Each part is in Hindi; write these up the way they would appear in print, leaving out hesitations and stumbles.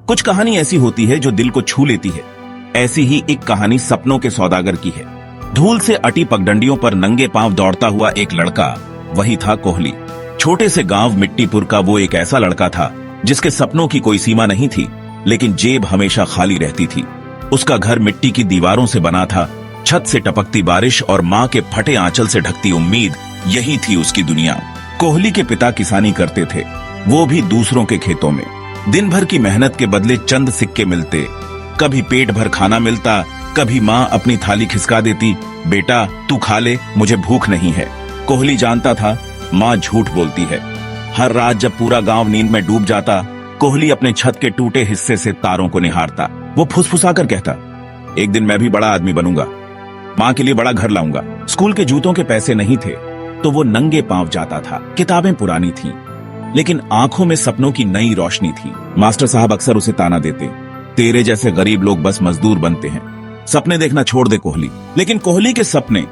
कुछ कहानी ऐसी होती है जो दिल को छू लेती है। ऐसी ही एक कहानी सपनों के सौदागर की है। धूल से अटी पगडंडियों पर नंगे पांव दौड़ता हुआ एक लड़का, वही था कोहली। छोटे से गांव मिट्टीपुर का वो एक ऐसा लड़का था जिसके सपनों की कोई सीमा नहीं थी, लेकिन जेब हमेशा खाली रहती थी। उसका घर मिट्टी की दीवारों से बना था। छत से टपकती बारिश और माँ के फटे आंचल से ढकती उम्मीद, यही थी उसकी दुनिया। कोहली के पिता किसानी करते थे, वो भी दूसरों के खेतों में। दिन भर की मेहनत के बदले चंद सिक्के मिलते। कभी पेट भर खाना मिलता, कभी माँ अपनी थाली खिसका देती, बेटा तू खा ले, मुझे भूख नहीं है। कोहली जानता था माँ झूठ बोलती है। हर रात जब पूरा गांव नींद में डूब जाता, कोहली अपने छत के टूटे हिस्से से तारों को निहारता। वो फुसफुसाकर कहता, एक दिन मैं भी बड़ा आदमी बनूंगा, माँ के लिए बड़ा घर लाऊंगा। स्कूल के जूतों के पैसे नहीं थे तो वो नंगे पांव जाता था। किताबें पुरानी थीं, लेकिन आंखों में सपनों की नई रोशनी थी। मास्टर साहब अक्सर उसे ताना देते, तेरे जैसे गरीब लोग बस मजदूर बनते हैं, सपने देखना छोड़ दे कोहली। लेकिन कोहली के सपने,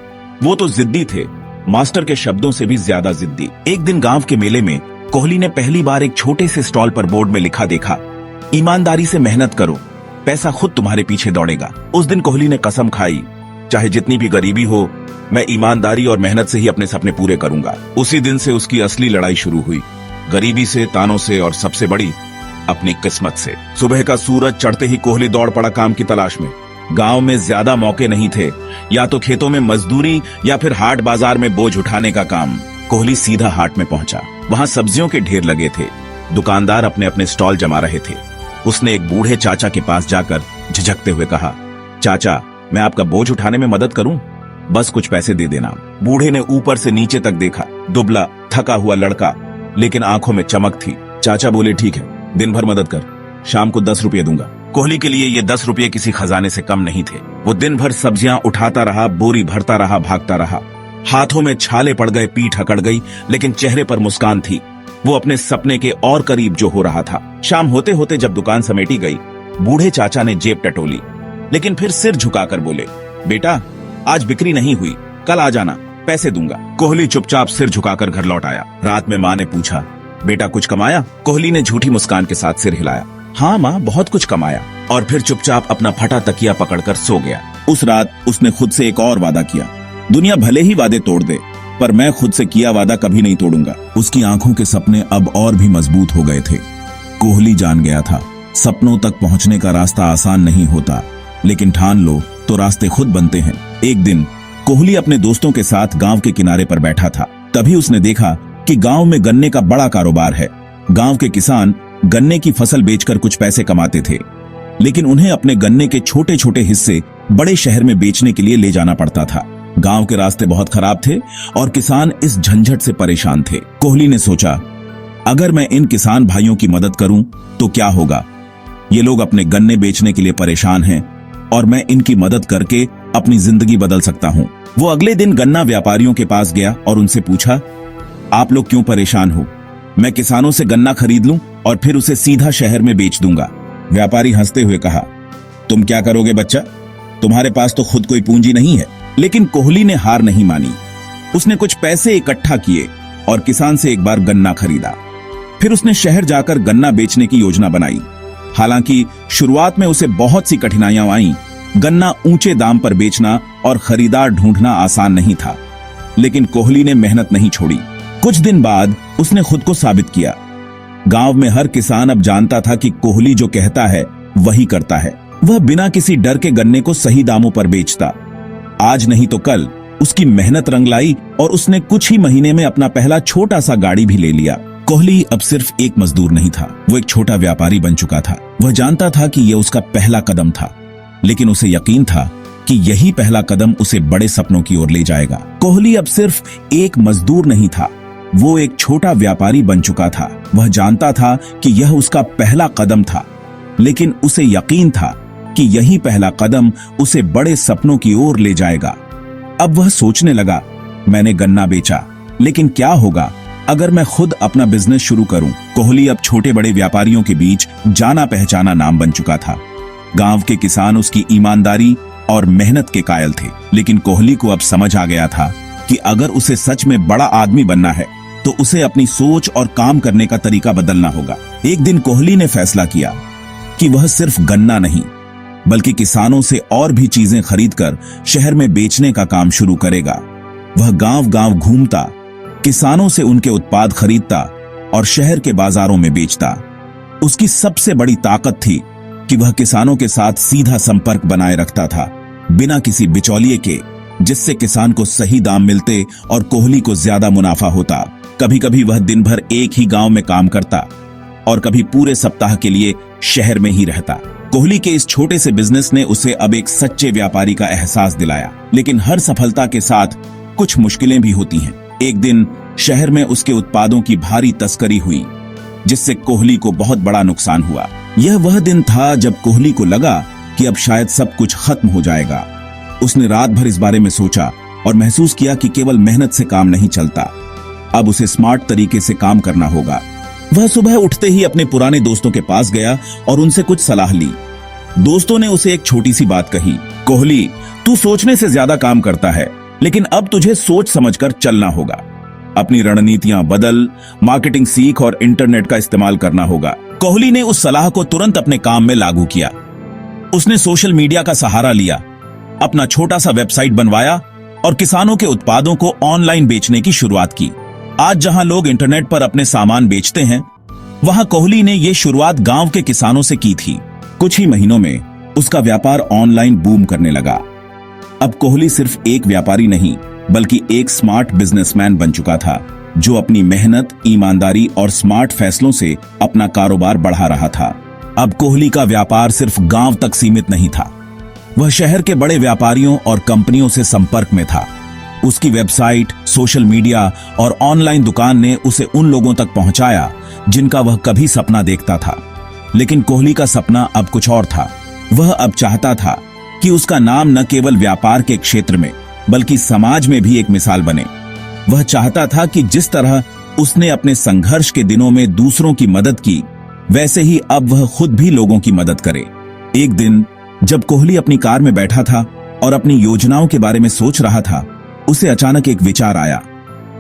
वो तो जिद्दी थे, मास्टर के शब्दों से भी ज्यादा जिद्दी। एक दिन गांव के मेले में कोहली ने पहली बार एक छोटे से स्टॉल पर बोर्ड में लिखा देखा, ईमानदारी से मेहनत करो, पैसा खुद तुम्हारे पीछे दौड़ेगा। उस दिन कोहली ने कसम खाई, चाहे जितनी भी गरीबी हो, मैं ईमानदारी और मेहनत से ही अपने सपने पूरे करूंगा। उसी दिन से उसकी असली लड़ाई शुरू हुई, गरीबी से, तानों से और सबसे बड़ी अपनी किस्मत से। सुबह का सूरज चढ़ते ही कोहली दौड़ पड़ा काम की तलाश में। गांव में ज्यादा मौके नहीं थे, या तो खेतों में मजदूरी या फिर हाट बाजार में बोझ उठाने का काम। कोहली सीधा हाट में पहुंचा। वहां सब्जियों के ढेर लगे थे, दुकानदार अपने अपने स्टॉल जमा रहे थे। उसने एक बूढ़े चाचा के पास जाकर झिझकते हुए कहा, चाचा मैं आपका बोझ उठाने में मदद करूं, बस कुछ पैसे दे देना। बूढ़े ने ऊपर से नीचे तक देखा, दुबला थका हुआ लड़का, लेकिन आंखों में चमक थी। चाचा बोले, ठीक है, दिन भर मदद कर, शाम को 10 रुपये दूंगा। कोहली के लिए ये 10 रुपये किसी खजाने से कम नहीं थे। वो दिन भर सब्जियां उठाता रहा, बोरी भरता रहा, भागता रहा। हाथों में छाले पड़ गए, पीठ अकड़ गई, लेकिन चेहरे पर मुस्कान थी। वो अपने सपने के और करीब जो हो रहा था। शाम होते होते जब दुकान समेटी गई, बूढ़े चाचा ने जेब टटोली, लेकिन फिर सिर झुकाकर बोले, बेटा आज बिक्री नहीं हुई, कल आ जाना, पैसे दूंगा। कोहली चुपचाप सिर झुकाकर घर लौट आया। रात में माँ ने पूछा, बेटा कुछ कमाया? कोहली ने झूठी मुस्कान के साथ सिर हिलाया, हाँ माँ बहुत कुछ कमाया। और फिर चुपचाप अपना फटा तकिया पकड़कर सो गया। उस रात उसने खुद से एक और वादा किया, दुनिया भले ही वादे तोड़ दे, पर मैं खुद से किया वादा कभी नहीं तोड़ूंगा। उसकी आंखों के सपने अब और भी मजबूत हो गए थे। कोहली जान गया था, सपनों तक पहुंचने का रास्ता आसान नहीं होता, लेकिन ठान लो तो रास्ते खुद बनते हैं। एक दिन कोहली अपने दोस्तों के साथ गांव के किनारे पर बैठा था। तभी उसने देखा कि गांव में गन्ने का बड़ा कारोबार है। गांव के किसान गन्ने की फसल बेचकर कुछ पैसे कमाते थे, लेकिन उन्हें अपने गन्ने के छोटे छोटे हिस्से बड़े शहर में बेचने के लिए ले जाना पड़ता था। गांव के रास्ते बहुत खराब थे और किसान इस झंझट से परेशान थे। कोहली ने सोचा, अगर मैं इन किसान भाइयों की मदद करूं तो क्या होगा? ये लोग अपने गन्ने बेचने के लिए परेशान हैं और मैं इनकी मदद करके अपनी जिंदगी बदल सकता हूं। वो अगले दिन गन्ना व्यापारियों के पास गया और उनसे पूछा, आप लोग क्यों परेशान हो? मैं किसानों से गन्ना खरीद लूं और फिर उसे सीधा शहर में बेच दूंगा। व्यापारी हंसते हुए कहा, तुम क्या करोगे बच्चा, तुम्हारे पास तो खुद कोई पूंजी नहीं है। लेकिन कोहली ने हार नहीं मानी। उसने कुछ पैसे इकट्ठा किए और किसान से एक बार गन्ना खरीदा। फिर उसने शहर जाकर गन्ना बेचने की योजना बनाई। हालांकि शुरुआत में उसे बहुत सी कठिनाइयां आईं। गन्ना ऊंचे दाम पर बेचना और खरीदार ढूंढना आसान नहीं था, लेकिन कोहली ने मेहनत नहीं छोड़ी। कुछ दिन बाद उसने खुद को साबित किया। गांव में हर किसान अब जानता था कि कोहली जो कहता है वही करता है। वह बिना किसी डर के गन्ने को सही दामों पर बेचता। आज नहीं तो कल उसकी मेहनत रंग लाई और उसने कुछ ही महीने में अपना पहला छोटा सा गाड़ी भी ले लिया। कोहली अब सिर्फ एक मजदूर नहीं था, वो एक छोटा व्यापारी बन चुका था। वह जानता था कि यह उसका पहला कदम था, लेकिन उसे यकीन था कि यही पहला कदम उसे बड़े सपनों की ओर ले जाएगा। कोहली अब सिर्फ एक मजदूर नहीं था, वो एक छोटा व्यापारी बन चुका था। वह जानता था कि यह उसका पहला कदम था, लेकिन उसे यकीन था कि यही पहला कदम उसे बड़े सपनों की ओर ले जाएगा। अब वह सोचने लगा, मैंने गन्ना बेचा, लेकिन क्या होगा अगर मैं खुद अपना बिजनेस शुरू करूं? कोहली अब छोटे बड़े व्यापारियों के बीच जाना पहचाना नाम बन चुका था। गांव के किसान उसकी ईमानदारी और मेहनत के कायल थे, लेकिन कोहली को अब समझ आ गया था कि अगर उसे सच में बड़ा आदमी बनना है तो उसे अपनी सोच और काम करने का तरीका बदलना होगा। एक दिन कोहली ने फैसला किया, कि वह सिर्फ गन्ना नहीं बल्कि किसानों से और भी चीजें खरीदकर शहर में बेचने का काम शुरू करेगा। वह गांव-गांव घूमता, किसानों से उनके उत्पाद खरीदता और शहर के बाजारों में बेचता। उसकी सबसे बड़ी ताकत थी कि वह किसानों के साथ सीधा संपर्क बनाए रखता था, बिना किसी बिचौलिए के, जिससे किसान को सही दाम मिलते और कोहली को ज्यादा मुनाफा होता। कभी कभी वह दिन भर एक ही गांव में काम करता और कभी पूरे सप्ताह के लिए शहर में ही रहता। कोहली के इस छोटे से बिजनेस ने उसे अब एक सच्चे व्यापारी का एहसास दिलाया। लेकिन हर सफलता के साथ कुछ मुश्किलें भी होती हैं। एक दिन शहर में उसके उत्पादों की भारी तस्करी हुई, जिससे कोहली को बहुत बड़ा नुकसान हुआ। यह वह दिन था जब कोहली को लगा कि अब शायद सब कुछ खत्म हो जाएगा। उसने रात भर इस बारे में सोचा और महसूस किया कि केवल मेहनत से काम नहीं चलता, अब उसे स्मार्ट तरीके से काम करना होगा। वह सुबह उठते ही अपने पुराने दोस्तों के पास गया और उनसे कुछ सलाह ली। दोस्तों ने उसे एक छोटी सी बात कही, कोहली, तू सोचने से ज्यादा काम करता है, लेकिन अब तुझे सोच समझकर चलना होगा। अपनी रणनीतियां बदल, मार्केटिंग सीख और इंटरनेट का इस्तेमाल करना होगा। कोहली ने उस सलाह को तुरंत अपने काम में लागू किया। उसने सोशल मीडिया का सहारा लिया, अपना छोटा सा वेबसाइट बनवाया और किसानों के उत्पादों को ऑनलाइन बेचने की शुरुआत की। आज जहां लोग इंटरनेट पर अपने सामान बेचते हैं, वहां कोहली ने यह शुरुआत गांव के किसानों से की थी। कुछ ही महीनों में उसका व्यापार ऑनलाइन बूम करने लगा। अब कोहली सिर्फ एक व्यापारी नहीं बल्कि एक स्मार्ट बिजनेसमैन बन चुका था, जो अपनी मेहनत, ईमानदारी और स्मार्ट फैसलों से अपना कारोबार बढ़ा रहा था। अब कोहली का व्यापार सिर्फ गांव तक सीमित नहीं था, वह शहर के बड़े व्यापारियों और कंपनियों से संपर्क में था। उसकी वेबसाइट, सोशल मीडिया और ऑनलाइन दुकान ने उसे उन लोगों तक पहुंचाया जिनका वह कभी सपना देखता था। लेकिन कोहली का सपना अब कुछ और था। वह अब चाहता था कि उसका नाम न केवल व्यापार के क्षेत्र में बल्कि समाज में भी एक मिसाल बने। वह चाहता था कि जिस तरह उसने अपने संघर्ष के दिनों में दूसरों की मदद की, वैसे ही अब वह खुद भी लोगों की मदद करे। एक दिन जब कोहली अपनी कार में बैठा था और अपनी योजनाओं के बारे में सोच रहा था, उसे अचानक एक विचार आया।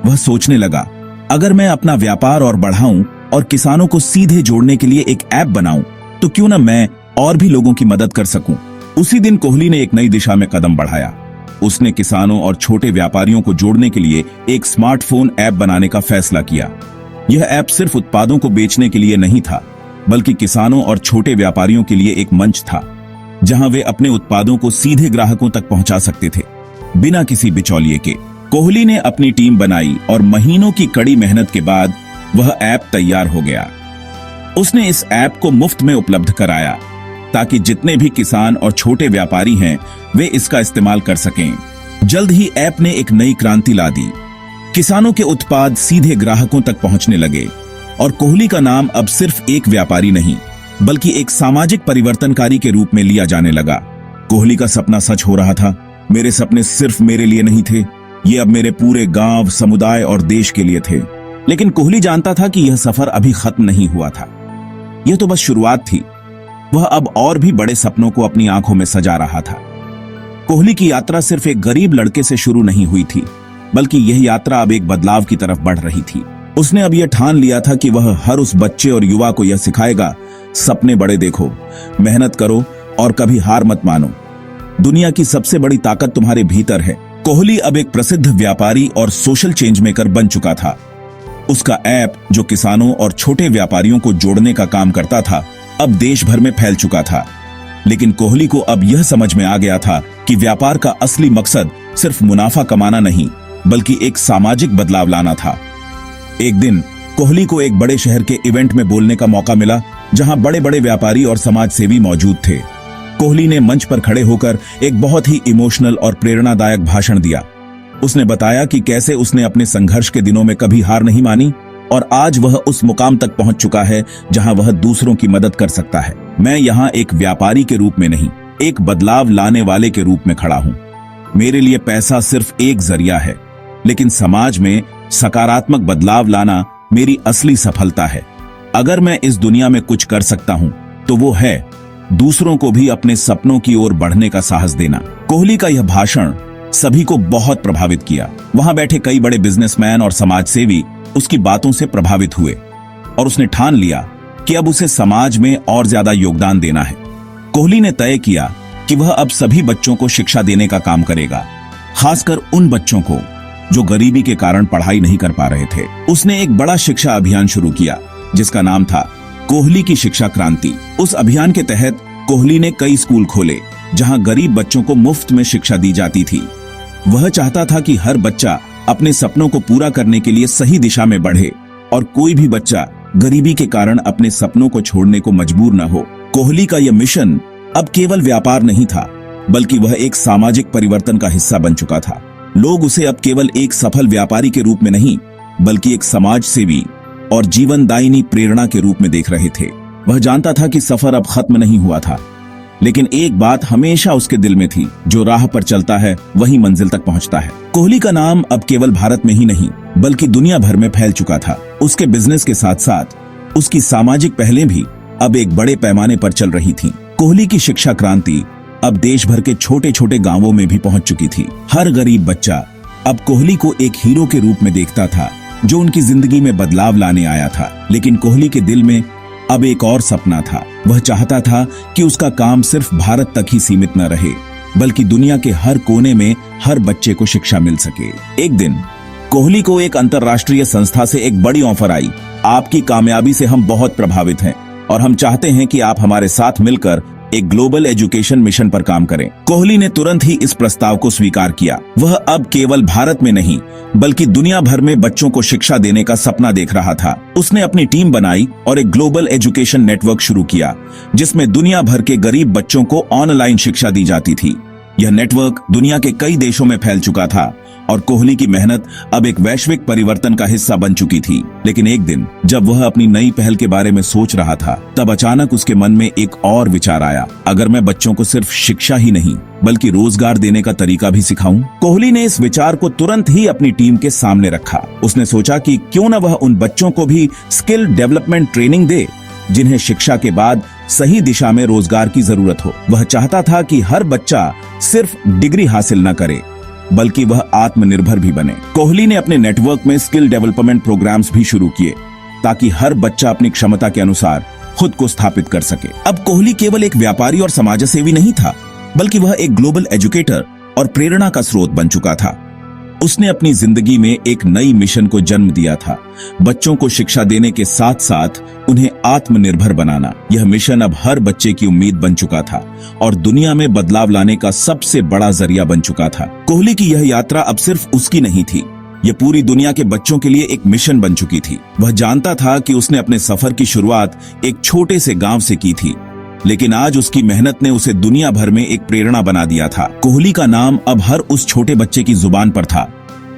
वह सोचने लगा, अगर मैं अपना व्यापार और बढ़ाऊं और किसानों को सीधे जोड़ने के लिए एक ऐप बनाऊं, तो क्यों न मैं और भी लोगों की मदद कर सकूं। उसी दिन कोहली ने एक नई दिशा में कदम बढ़ाया। उसने किसानों और छोटे व्यापारियों को जोड़ने के लिए एक स्मार्टफोन ऐप बनाने का फैसला किया। यह ऐप सिर्फ उत्पादों को बेचने के लिए नहीं था, बल्कि किसानों और छोटे व्यापारियों के लिए एक मंच था, जहां वे अपने उत्पादों को सीधे ग्राहकों तक पहुंचा सकते थे, बिना किसी बिचौलिए के। कोहली ने अपनी टीम बनाई और महीनों की कड़ी मेहनत के बाद वह ऐप तैयार हो गया। उसने इस ऐप को मुफ्त में उपलब्ध कराया ताकि जितने भी किसान और छोटे व्यापारी हैं, वे इसका इस्तेमाल कर सकें। जल्द ही ऐप ने एक नई क्रांति ला दी। किसानों के उत्पाद सीधे ग्राहकों तक पहुंचने लगे और कोहली का नाम अब सिर्फ एक व्यापारी नहीं बल्कि एक सामाजिक परिवर्तनकारी के रूप में लिया जाने लगा। कोहली का सपना सच हो रहा था। मेरे सपने सिर्फ मेरे लिए नहीं थे, ये अब मेरे पूरे गांव, समुदाय और देश के लिए थे। लेकिन कोहली जानता था कि यह सफर अभी खत्म नहीं हुआ था। यह तो बस शुरुआत थी। वह अब और भी बड़े सपनों को अपनी आंखों में सजा रहा था। कोहली की यात्रा सिर्फ एक गरीब लड़के से शुरू नहीं हुई थी, बल्कि यह यात्रा अब एक बदलाव की तरफ बढ़ रही थी। उसने अब यह ठान लिया था कि वह हर उस बच्चे और युवा को यह सिखाएगा, सपने बड़े देखो, मेहनत करो और कभी हार मत मानो। दुनिया की सबसे बड़ी ताकत तुम्हारे भीतर है। कोहली अब एक प्रसिद्ध व्यापारी और सोशल चेंज मेकर बन चुका था। उसका ऐप, जो किसानों और छोटे व्यापारियों को जोड़ने का काम करता था, अब देश भर में फैल चुका था। लेकिन कोहली को अब यह समझ में आ गया था कि व्यापार का असली मकसद सिर्फ मुनाफा कमाना नहीं, बल्कि एक सामाजिक बदलाव लाना था। एक दिन कोहली को एक बड़े शहर के इवेंट में बोलने का मौका मिला, जहां बड़े बड़े व्यापारी और समाज सेवी मौजूद थे। कोहली ने मंच पर खड़े होकर एक बहुत ही इमोशनल और प्रेरणादायक भाषण दिया। उसने बताया कि कैसे उसने अपने संघर्ष के दिनों में कभी हार नहीं मानी और आज वह उस मुकाम तक पहुंच चुका है जहां वह दूसरों की मदद कर सकता है। मैं यहाँ एक व्यापारी के रूप में नहीं, एक बदलाव लाने वाले के रूप में खड़ा हूं। मेरे लिए पैसा सिर्फ एक जरिया है, लेकिन समाज में सकारात्मक बदलाव लाना मेरी असली सफलता है। अगर मैं इस दुनिया में कुछ कर सकता हूं, तो वो है दूसरों को भी अपने सपनों की ओर बढ़ने का साहस देना। कोहली का यह भाषण सभी को बहुत प्रभावित किया। वहां बैठे कई बड़े बिजनेसमैन और समाज सेवी उसकी बातों से प्रभावित हुए और उसने ठान लिया कि अब उसे समाज में और ज्यादा योगदान देना है। कोहली ने तय किया कि वह अब सभी बच्चों को शिक्षा देने का काम करेगा, खासकर उन बच्चों को जो गरीबी के कारण पढ़ाई नहीं कर पा रहे थे। उसने एक बड़ा शिक्षा अभियान शुरू किया जिसका नाम था कोहली की शिक्षा क्रांति। उस अभियान के तहत कोहली ने कई स्कूल खोले जहां गरीब बच्चों को मुफ्त में शिक्षा दी जाती थी। वह चाहता था कि हर बच्चा अपने सपनों को पूरा करने के लिए सही दिशा में बढ़े और कोई भी बच्चा गरीबी के कारण अपने सपनों को छोड़ने को मजबूर न हो। कोहली का यह मिशन अब केवल व्यापार नहीं था, बल्कि वह एक सामाजिक परिवर्तन का हिस्सा बन चुका था। लोग उसे अब केवल एक सफल व्यापारी के रूप में नहीं, बल्कि एक समाज सेवी और जीवनदायिनी प्रेरणा के रूप में देख रहे थे। वह जानता था कि सफर अब खत्म नहीं हुआ था, लेकिन एक बात हमेशा उसके दिल में थी, जो राह पर चलता है वही मंजिल तक पहुंचता है। कोहली का नाम अब केवल भारत में ही नहीं, बल्कि दुनिया भर में फैल चुका था। उसके बिजनेस के साथ साथ उसकी सामाजिक पहलें भी अब एक बड़े पैमाने पर चल रही थीं। कोहली की शिक्षा क्रांति अब देश भर के छोटे छोटे गांवों में भी पहुंच चुकी थी। हर गरीब बच्चा अब कोहली को एक हीरो के रूप में देखता था, जो उनकी जिंदगी में बदलाव लाने आया था। लेकिन कोहली के दिल में अब एक और सपना था। वह चाहता था कि उसका काम सिर्फ भारत तक ही सीमित न रहे, बल्कि दुनिया के हर कोने में हर बच्चे को शिक्षा मिल सके। एक दिन कोहली को एक अंतर्राष्ट्रीय संस्था से एक बड़ी ऑफर आई। आपकी कामयाबी से हम बहुत प्रभावित हैं और हम चाहते हैं कि आप हमारे साथ मिलकर एक ग्लोबल एजुकेशन मिशन पर काम करें। कोहली ने तुरंत ही इस प्रस्ताव को स्वीकार किया। वह अब केवल भारत में नहीं, बल्कि दुनिया भर में बच्चों को शिक्षा देने का सपना देख रहा था। उसने अपनी टीम बनाई और एक ग्लोबल एजुकेशन नेटवर्क शुरू किया, जिसमें दुनिया भर के गरीब बच्चों को ऑनलाइन शिक्षा दी जाती थी। यह नेटवर्क दुनिया के कई देशों में फैल चुका था और कोहली की मेहनत अब एक वैश्विक परिवर्तन का हिस्सा बन चुकी थी। लेकिन एक दिन जब वह अपनी नई पहल के बारे में सोच रहा था, तब अचानक उसके मन में एक और विचार आया। अगर मैं बच्चों को सिर्फ शिक्षा ही नहीं, बल्कि रोजगार देने का तरीका भी सिखाऊं? कोहली ने इस विचार को तुरंत ही अपनी टीम के सामने रखा। उसने सोचा कि क्यों न वह उन बच्चों को भी स्किल डेवलपमेंट ट्रेनिंग दे जिन्हें शिक्षा के बाद सही दिशा में रोजगार की जरूरत हो। वह चाहता था कि हर बच्चा सिर्फ डिग्री हासिल न करे, बल्कि वह आत्मनिर्भर भी बने। कोहली ने अपने नेटवर्क में स्किल डेवलपमेंट प्रोग्राम्स भी शुरू किए, ताकि हर बच्चा अपनी क्षमता के अनुसार खुद को स्थापित कर सके। अब कोहली केवल एक व्यापारी और समाजसेवी नहीं था, बल्कि वह एक ग्लोबल एजुकेटर और प्रेरणा का स्रोत बन चुका था। उसने अपनी जिंदगी में एक नई मिशन को जन्म दिया था, बच्चों को शिक्षा देने के साथ साथ उन्हें आत्मनिर्भर बनाना। यह मिशन अब हर बच्चे की उम्मीद बन चुका था और दुनिया में बदलाव लाने का सबसे बड़ा जरिया बन चुका था। कोहली की यह यात्रा अब सिर्फ उसकी नहीं थी, यह पूरी दुनिया के बच्चों के लिए एक मिशन बन चुकी थी। वह जानता था कि उसने अपने सफर की शुरुआत एक छोटे से गांव से की थी, लेकिन आज उसकी मेहनत ने उसे दुनिया भर में एक प्रेरणा बना दिया था। कोहली का नाम अब हर उस छोटे बच्चे की जुबान पर था,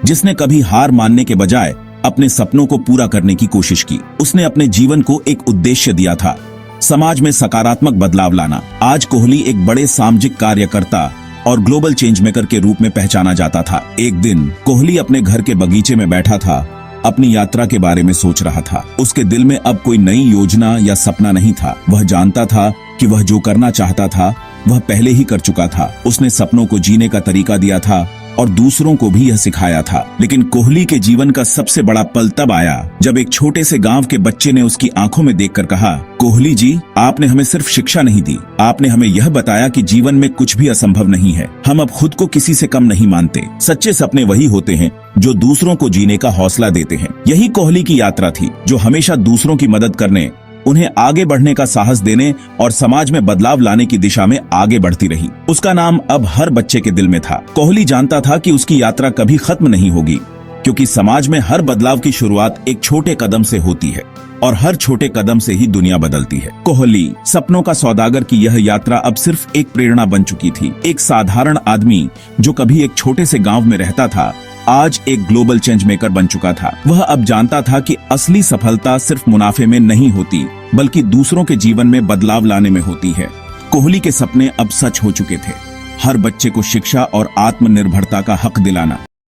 जिसने कभी हार मानने के बजाय अपने सपनों को पूरा करने की कोशिश की। उसने अपने जीवन को एक उद्देश्य दिया था, समाज में सकारात्मक बदलाव लाना। आज कोहली एक बड़े सामाजिक कार्यकर्ता और ग्लोबल चेंज मेकर के रूप में पहचाना जाता था। एक दिन कोहली अपने घर के बगीचे में बैठा था, अपनी यात्रा के बारे में सोच रहा था। उसके दिल में अब कोई नई योजना या सपना नहीं था। वह जानता था कि वह जो करना चाहता था वह पहले ही कर चुका था। उसने सपनों को जीने का तरीका दिया था और दूसरों को भी यह सिखाया था। लेकिन कोहली के जीवन का सबसे बड़ा पल तब आया जब एक छोटे से गांव के बच्चे ने उसकी आंखों में देखकर कहा, कोहली जी, आपने हमें सिर्फ शिक्षा नहीं दी, आपने हमें यह बताया कि जीवन में कुछ भी असंभव नहीं है। हम अब खुद को किसी से कम नहीं मानते। सच्चे सपने वही होते हैं जो दूसरों को जीने का हौसला देते हैं। यही कोहली की यात्रा थी, जो हमेशा दूसरों की मदद करने, उन्हें आगे बढ़ने का साहस देने और समाज में बदलाव लाने की दिशा में आगे बढ़ती रही। उसका नाम अब हर बच्चे के दिल में था। कोहली जानता था कि उसकी यात्रा कभी खत्म नहीं होगी, क्योंकि समाज में हर बदलाव की शुरुआत एक छोटे कदम से होती है और हर छोटे कदम से ही दुनिया बदलती है। कोहली सपनों का सौदागर की यह यात्रा अब सिर्फ एक प्रेरणा बन चुकी थी। एक साधारण आदमी जो कभी एक छोटे से गांव में रहता था, आज एक ग्लोबल चेंज मेकर बन चुका था। वह अब जानता था कि असली सफलता सिर्फ मुनाफे में नहीं होती, बल्कि दूसरों के जीवन में बदलाव लाने में होती है। कोहली के सपने अब सच हो चुके थे। हर बच्चे को शिक्षा और आत्मनिर्भरता का हक दिलाना,